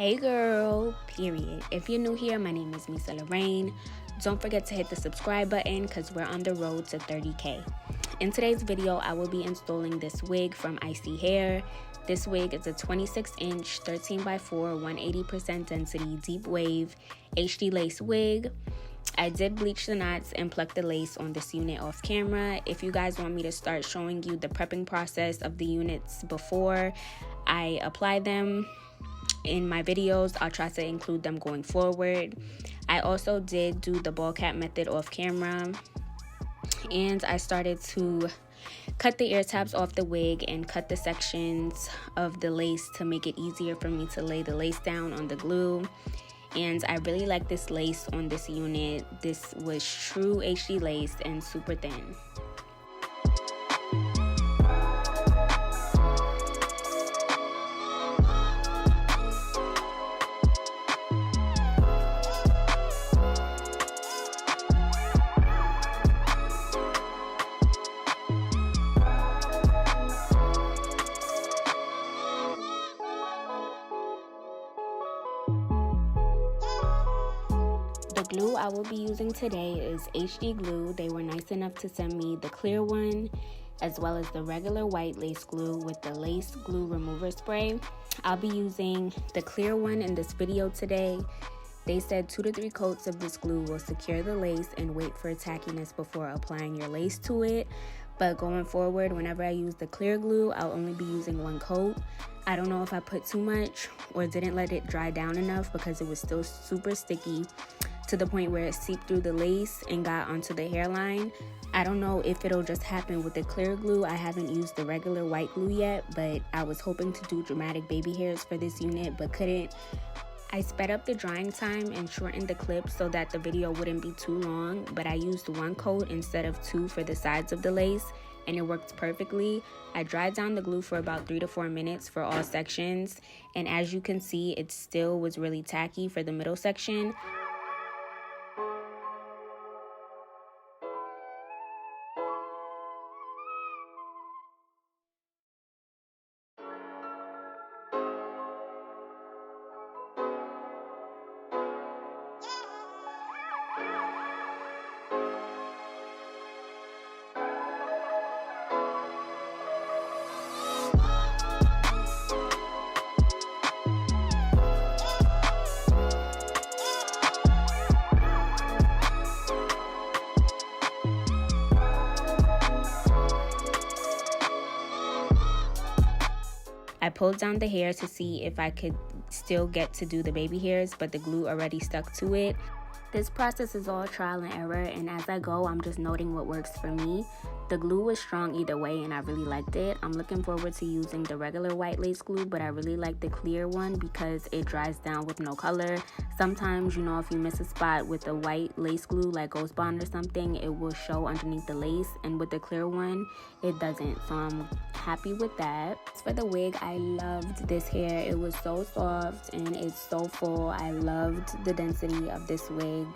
Hey girl, period. If you're new here, my name is Misa Laraine. Don't forget to hit the subscribe button because we're on the road to 30K. In today's video, I will be installing this wig from ISEE Hair. This wig is a 26-inch, 13x4, 180% density, deep wave, HD lace wig. I did bleach the knots and pluck the lace on this unit off camera. If you guys want me to start showing you the prepping process of the units before I apply them in my videos, I'll try to include them going forward. I also did do the ball cap method off camera, and I started to cut the ear tabs off the wig and cut the sections of the lace to make it easier for me to lay the lace down on the glue. And I really like this lace on this unit. This was true HD lace and super thin. The glue I will be using today is HD glue. They were nice enough to send me the clear one as well as the regular white lace glue with the lace glue remover spray. I'll be using the clear one in this video today. They said 2 to 3 coats of this glue will secure the lace and wait for tackiness before applying your lace to it. But going forward, whenever I use the clear glue, I'll only be using 1 coat. I don't know if I put too much or didn't let it dry down enough because it was still super sticky to the point where it seeped through the lace and got onto the hairline. I don't know if it'll just happen with the clear glue. I haven't used the regular white glue yet, but I was hoping to do dramatic baby hairs for this unit but couldn't. I sped up the drying time and shortened the clip so that the video wouldn't be too long, but I used 1 coat instead of 2 for the sides of the lace, and it worked perfectly. I dried down the glue for about 3 to 4 minutes for all sections, and as you can see, it still was really tacky for the middle section. I pulled down the hair to see if I could still get to do the baby hairs, but the glue already stuck to it. This process is all trial and error, and as I go, I'm just noting what works for me. The glue was strong either way, and I really liked it. I'm looking forward to using the regular white lace glue, but I really like the clear one because it dries down with no color. Sometimes, you know, if you miss a spot with the white lace glue, like Ghost Bond or something, it will show underneath the lace, and with the clear one, it doesn't. So I'm happy with that. As for the wig, I loved this hair. It was so soft and it's so full. I loved the density of this wig,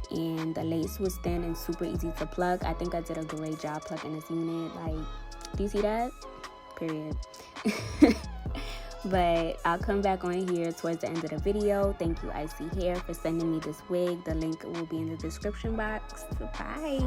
and the lace was thin and super easy to pluck. I think I did a great job plucking this unit. Like, do you see that? Period. But I'll come back on here towards the end of the video. Thank you ISEE Hair for sending me this wig. The link will be in the description box. Bye.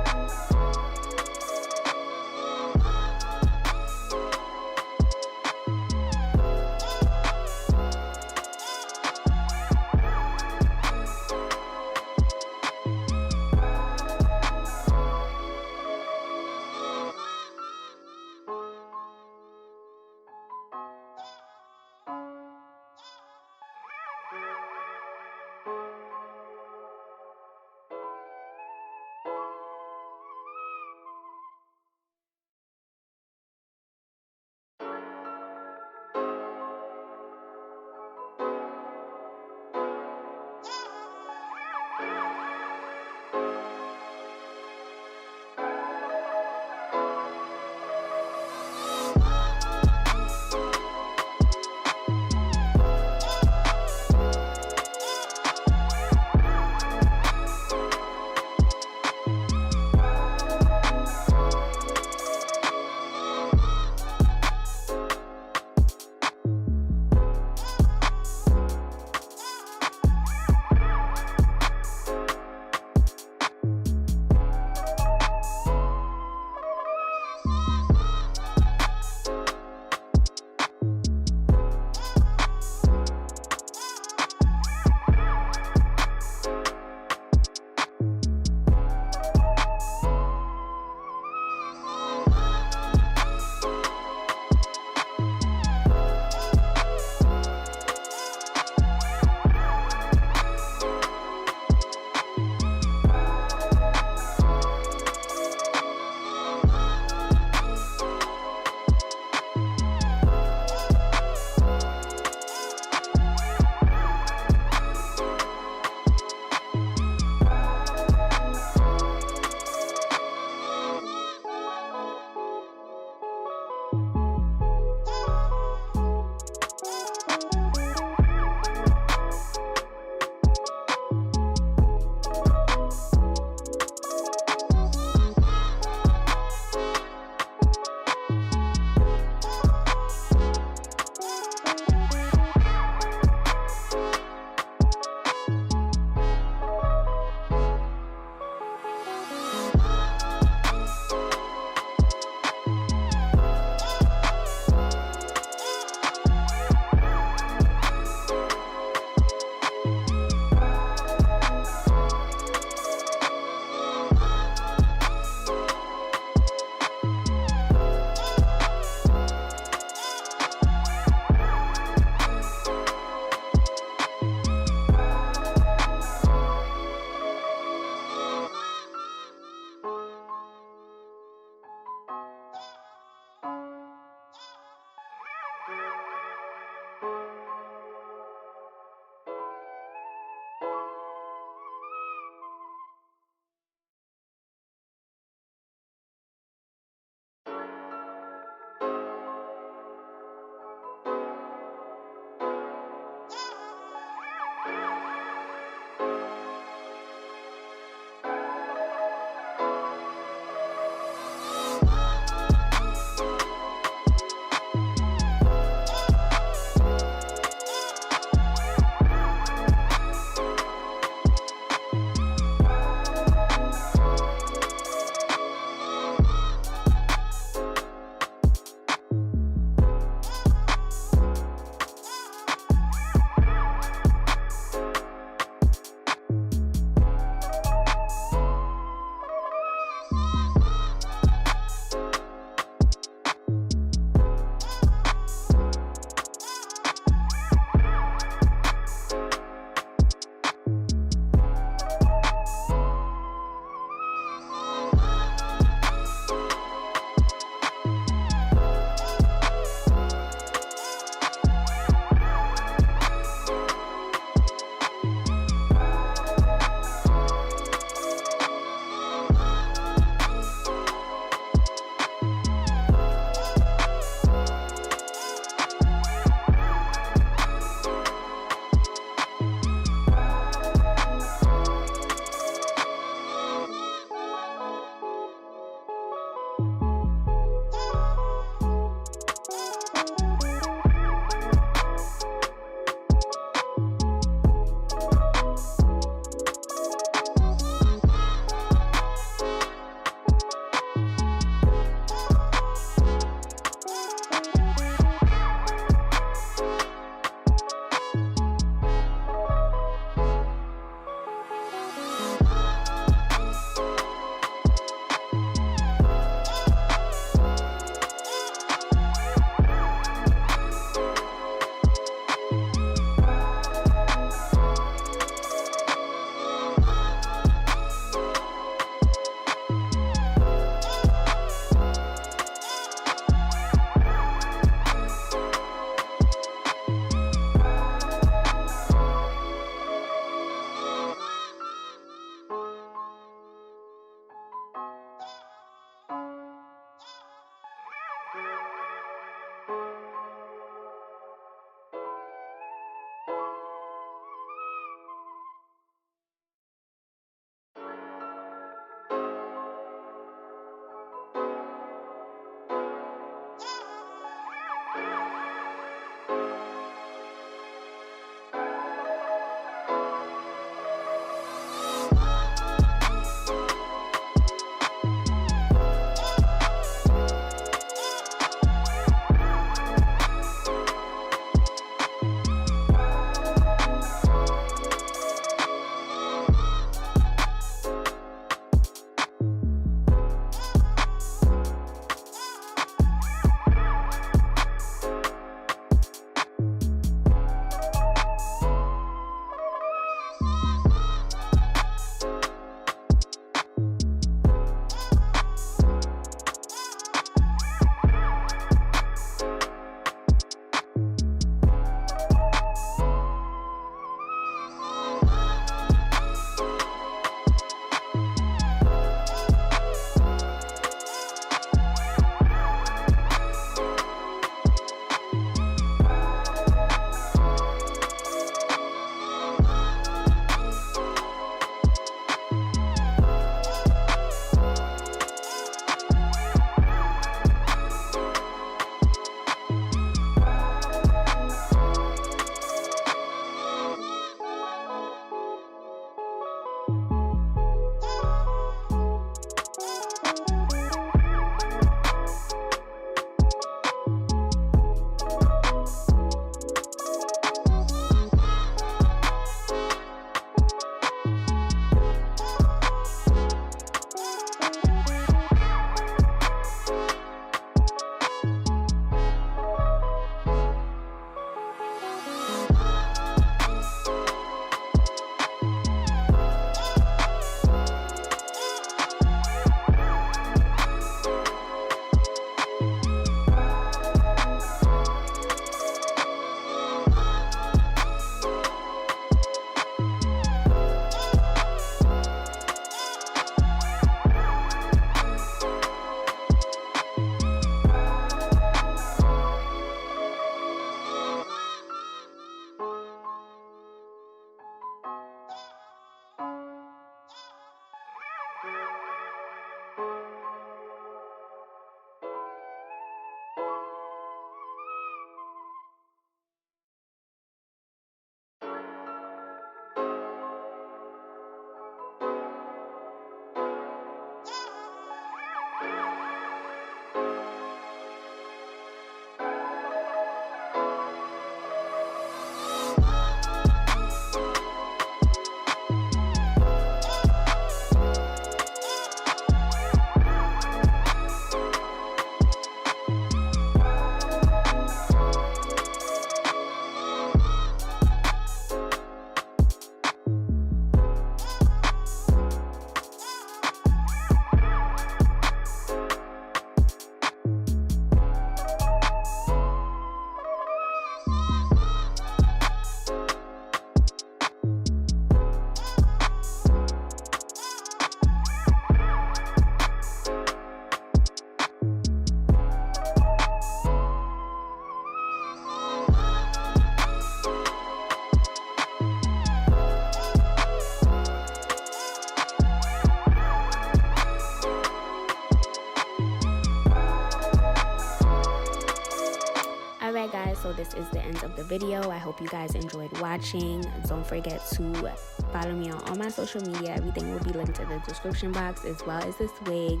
guys, so this is the end of the video. I hope you guys enjoyed watching. Don't forget to follow me on all my social media. Everything will be linked in the description box, as well as this wig.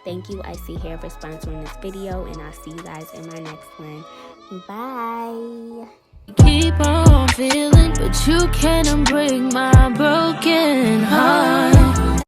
Thank you ISEE Hair for sponsoring this video, and I'll see you guys in my next one. Bye. Keep on feeling, but you can't break my